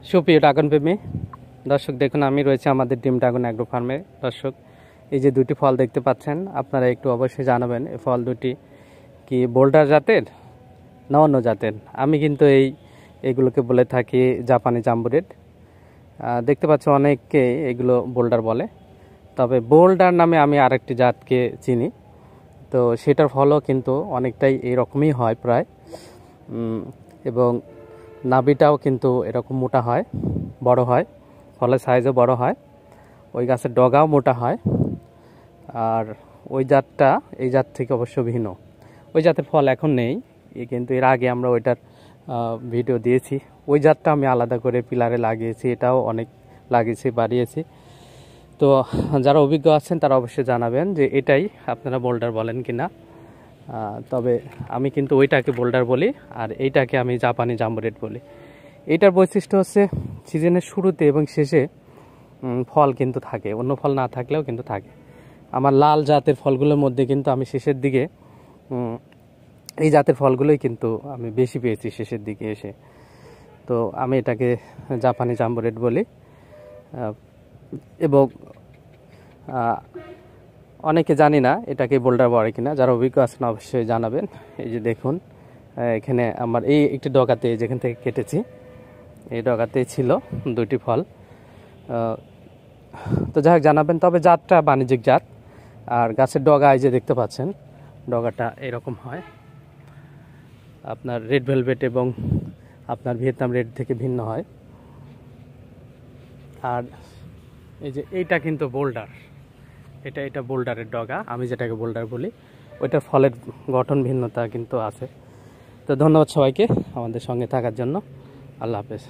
সুপ্রিয় ড্রাগন প্রেমী দর্শক, দেখুন আমি রয়েছে আমাদের ডিম ড্রাগন অ্যাগ্রো ফার্মে। দর্শক, এই যে দুটি ফল দেখতে পাচ্ছেন, আপনারা একটু অবশ্যই জানাবেন এই ফল দুটি কি বোল্ডার জাতের না অন্য জাতের। আমি কিন্তু এইগুলোকে বলে থাকি জাপানি জাম্বো রেড। দেখতে পাচ্ছ অনেককে এগুলো বোল্ডার বলে, তবে বোল্ডার নামে আমি আরেকটি জাতকে চিনি। তো সেটার ফলও কিন্তু অনেকটাই এরকমই হয় প্রায়, এবং নাভিটাও কিন্তু এরকম মোটা হয়, বড় হয়, ফলের সাইজও বড় হয়, ওই গাছের ডগাও মোটা হয়। আর ওই জাতটা এই জাত থেকে অবশ্য ভিন্ন। ওই জাতের ফল এখন নেই, কিন্তু এর আগে আমরা ওইটার ভিডিও দিয়েছি। ওই জাতটা আমি আলাদা করে পিলারে লাগিয়েছি, এটাও অনেক লাগিয়েছি, বাড়িয়েছি। তো যারা অভিজ্ঞ আছেন তারা অবশ্যই জানাবেন যে এটাই আপনারা বোল্ডার বলেন কি না। তবে আমি কিন্তু ওইটাকে বোল্ডার বলি, আর এইটাকে আমি জাপানি জাম্বো রেড বলি। এইটার বৈশিষ্ট্য হচ্ছে সিজনের শুরুতে এবং শেষে ফল কিন্তু থাকে, অন্য ফল না থাকলেও কিন্তু থাকে। আমার লাল জাতের ফলগুলোর মধ্যে কিন্তু আমি শেষের দিকে এই জাতের ফলগুলোই কিন্তু আমি বেশি পেয়েছি শেষের দিকে এসে। তো আমি এটাকে জাপানি জাম্বো রেড বলি। এবং অনেকে জানি না এটাকে বোল্ডার বলে কিনা, যারা অভিজ্ঞ আছেন অবশ্যই জানাবেন। এই যে দেখুন, এখানে আমার এই একটি ডগাতে যেখান থেকে কেটেছি, এই ডগাতেই ছিল দুটি ফল। তো যাই হোক জানাবেন। তবে জাতটা বাণিজ্যিক জাত। আর গাছের ডগা এই যে দেখতে পাচ্ছেন, ডগাটা এরকম হয়, আপনার রেড ভেলভেট এবং আপনার ভিয়েতনাম রেড থেকে ভিন্ন হয়। আর এই যে এইটা কিন্তু বোল্ডার, এটা বোল্ডারের ডগা, আমি যেটাকে বোল্ডার বলি। ওইটার ফলের গঠন ভিন্নতা কিন্তু আছে। তো ধন্যবাদ সবাইকে আমাদের সঙ্গে থাকার জন্য। আল্লাহ হাফেজ।